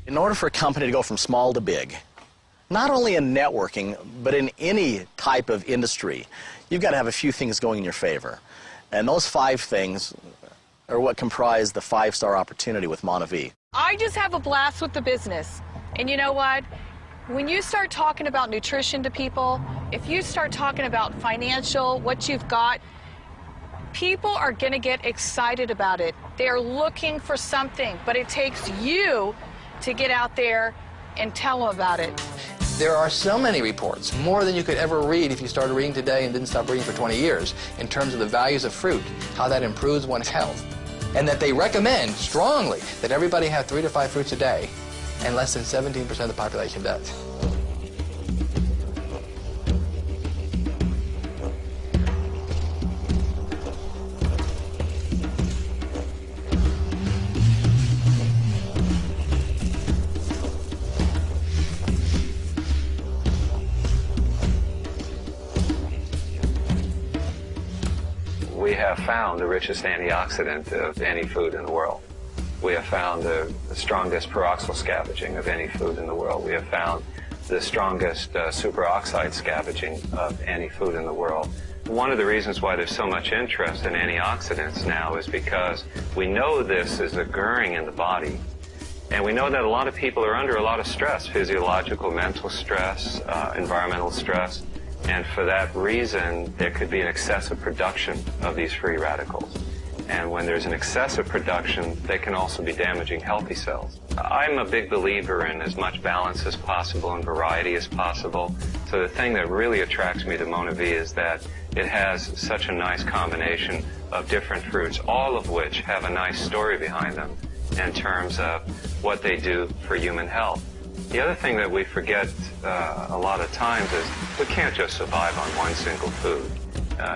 In order for a company to go from small to big, not only in networking, but in any type of industry, you've got to have a few things going in your favor. And those 5 things are what comprise the 5-star opportunity with MonaVie. I just have a blast with the business. And you know what? When you start talking about nutrition to people, if you start talking about financial, what you've got, people are going to get excited about it. They're looking for something, but it takes you to get out there and tell them about it. There are so many reports, more than you could ever read if you started reading today and didn't stop reading for 20 years, in terms of the values of fruit, how that improves one's health, and that they recommend strongly that everybody have 3 to 5 fruits a day, and less than 17% of the population does. We have found the richest antioxidant of any food in the world. We have found the strongest peroxyl scavenging of any food in the world. We have found the strongest superoxide scavenging of any food in the world. One of the reasons why there's so much interest in antioxidants now is because we know this is occurring in the body. And we know that a lot of people are under a lot of stress, physiological, mental stress, environmental stress. And for that reason, there could be an excessive production of these free radicals. And when there's an excessive production, they can also be damaging healthy cells. I'm a big believer in as much balance as possible and variety as possible. So the thing that really attracts me to MonaVie is that it has such a nice combination of different fruits, all of which have a nice story behind them in terms of what they do for human health. The other thing that we forget a lot of times is we can't just survive on one single food.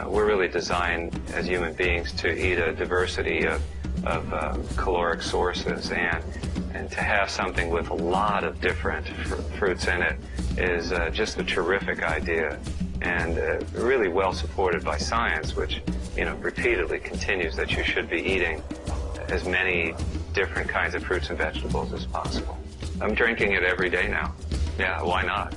We're really designed as human beings to eat a diversity of caloric sources, and to have something with a lot of different fruits in it is just a terrific idea, and really well supported by science, which repeatedly continues that you should be eating as many different kinds of fruits and vegetables as possible. I'm drinking it every day now. Yeah, why not?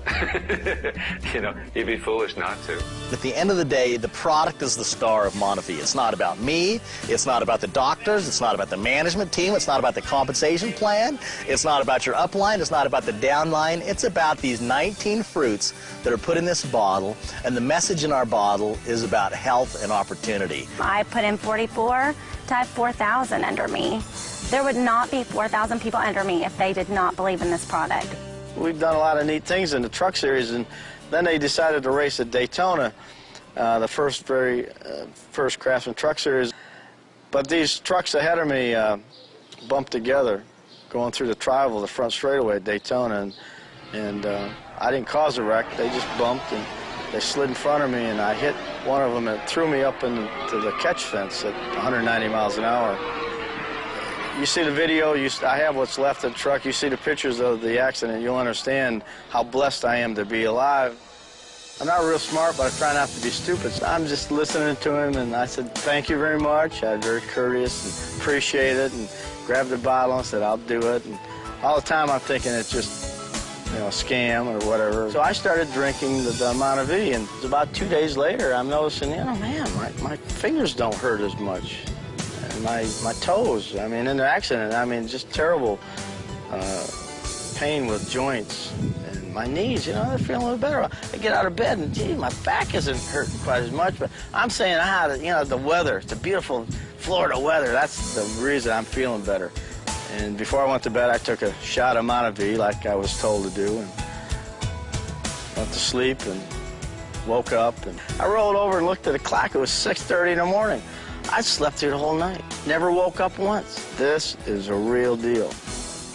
You'd be foolish not to. At the end of the day, the product is the star of MonaVie. It's not about me. It's not about the doctors. It's not about the management team. It's not about the compensation plan. It's not about your upline. It's not about the downline. It's about these 19 fruits that are put in this bottle, and the message in our bottle is about health and opportunity. I put in 44 to have 4,000 under me. There would not be 4,000 people under me if they did not believe in this product. We've done a lot of neat things in the truck series, and then they decided to race at Daytona, the first Craftsman Truck Series. But these trucks ahead of me bumped together going through the tribal, the front straightaway at Daytona, and I didn't cause a wreck. They just bumped, and they slid in front of me, and I hit one of them and threw me up into the catch fence at 190 miles an hour. You see the video, I have what's left of the truck, you see the pictures of the accident, you'll understand how blessed I am to be alive. I'm not real smart, but I try not to be stupid. So I'm just listening to him, and I said, thank you very much. I was very courteous and appreciate it, and grabbed the bottle and said, I'll do it. And all the time I'm thinking it's just, a scam or whatever. So I started drinking the MonaVie, and about 2 days later, I'm noticing, man, my fingers don't hurt as much. My toes, in the accident, just terrible pain with joints. And my knees, they're feeling a little better. I get out of bed and, gee, my back isn't hurting quite as much. But I'm saying, the weather, the beautiful Florida weather, that's the reason I'm feeling better. And before I went to bed, I took a shot of MonaVie like I was told to do, and went to sleep and woke up. And I rolled over and looked at the clock. It was 6:30 in the morning. I slept through the whole night. Never woke up once. This is a real deal.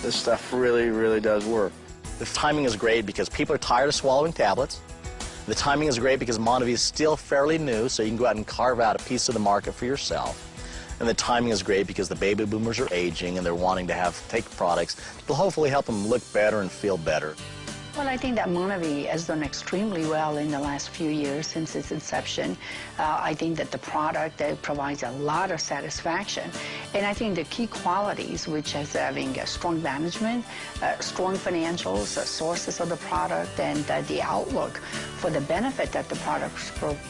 This stuff really, really does work. The timing is great because people are tired of swallowing tablets. The timing is great because MonaVie is still fairly new, so you can go out and carve out a piece of the market for yourself. And the timing is great because the baby boomers are aging and they're wanting to take products that'll hopefully help them look better and feel better. Well, I think that MonaVie has done extremely well in the last few years since its inception. I think that the product provides a lot of satisfaction. And I think the key qualities, which is having a strong management, strong financials, sources of the product, and the outlook for the benefit that the product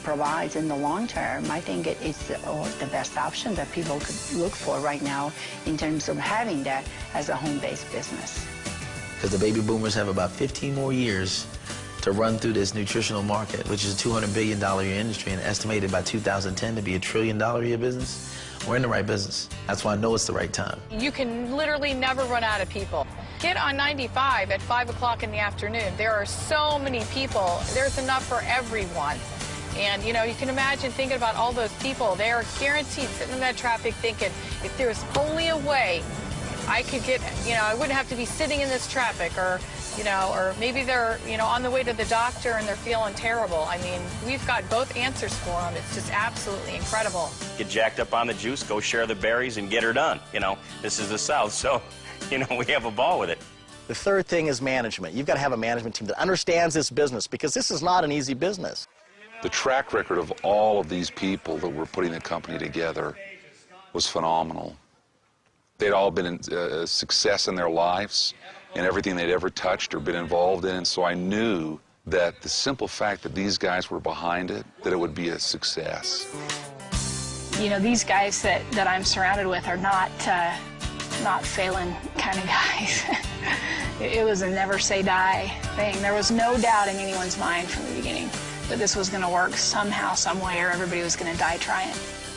provides in the long term, I think it's the best option that people could look for right now in terms of having that as a home-based business. Because the baby boomers have about 15 more years to run through this nutritional market, which is a $200 billion a year industry and estimated by 2010 to be a $1 trillion a year business. We're in the right business. That's why I know it's the right time. You can literally never run out of people. Get on 95 at 5 o'clock in the afternoon. There are so many people. There's enough for everyone. And, you know, you can imagine thinking about all those people. They are guaranteed sitting in that traffic thinking, if there's only a way I could get, you know, I wouldn't have to be sitting in this traffic, or, you know, or maybe they're, you know, on the way to the doctor and they're feeling terrible. I mean, we've got both answers for them. It's just absolutely incredible. Get jacked up on the juice, go share the berries, and get her done. You know, this is the South, so, you know, we have a ball with it. The third thing is management. You've got to have a management team that understands this business, because this is not an easy business. The track record of all of these people that were putting the company together was phenomenal. They'd all been a success in their lives in everything they'd ever touched or been involved in, so I knew that the simple fact that these guys were behind it, that it would be a success. You know, these guys that I'm surrounded with are not failing kind of guys. It was a never say die thing. There was no doubt in anyone's mind from the beginning that this was going to work somehow, some way, or everybody was going to die trying.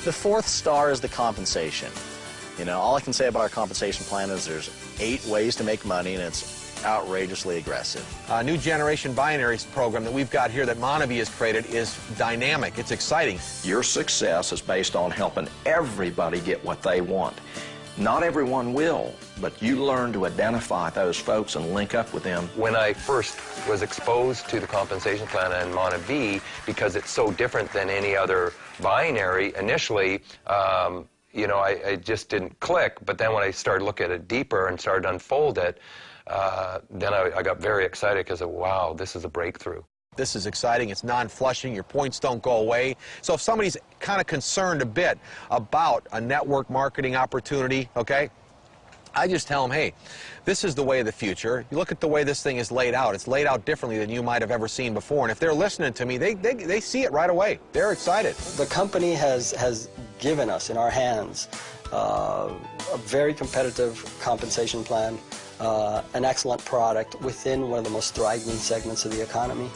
The fourth star is the compensation. You know, all I can say about our compensation plan is there's 8 ways to make money, and it's outrageously aggressive. A new generation binaries program that we've got here that MonaVie has created is dynamic. It's exciting. Your success is based on helping everybody get what they want. Not everyone will, but you learn to identify those folks and link up with them. When I first was exposed to the compensation plan and MonaVie, because it's so different than any other binary, initially, you know, I just didn't click. But then when I started looking at it deeper and started to unfold it, then I got very excited because, wow, this is a breakthrough. This is exciting. It's non-flushing. Your points don't go away. So if somebody's kind of concerned a bit about a network marketing opportunity, okay, I just tell them, hey, this is the way of the future. You look at the way this thing is laid out. It's laid out differently than you might have ever seen before. And if they're listening to me, they see it right away. They're excited. The company has given us in our hands a very competitive compensation plan, an excellent product within one of the most thriving segments of the economy.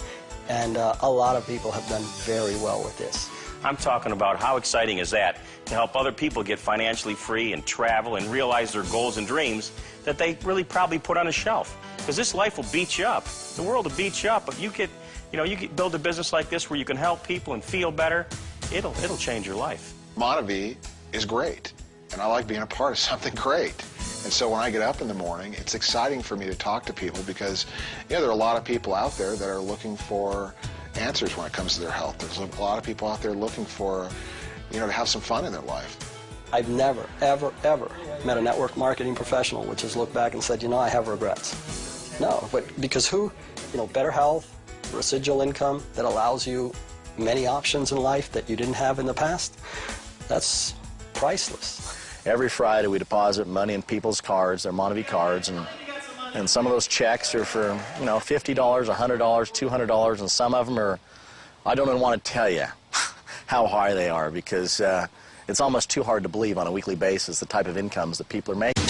And a lot of people have done very well with this. I'm talking about how exciting is that to help other people get financially free and travel and realize their goals and dreams that they really probably put on a shelf. Because this life will beat you up. The world will beat you up. But you could build a business like this where you can help people and feel better. It'll change your life. MonaVie is great, and I like being a part of something great. And so when I get up in the morning, it's exciting for me to talk to people because, you know, there are a lot of people out there that are looking for answers when it comes to their health. There's a lot of people out there looking for, you know, to have some fun in their life. I've never, ever, ever met a network marketing professional which has looked back and said, you know, I have regrets. No, but because who? You know, better health, residual income that allows you many options in life that you didn't have in the past, that's priceless. Every Friday we deposit money in people's cards, their MonaVie cards, and some of those checks are for, you know, $50, $100, $200, and some of them are, I don't even want to tell you how high they are because it's almost too hard to believe on a weekly basis the type of incomes that people are making.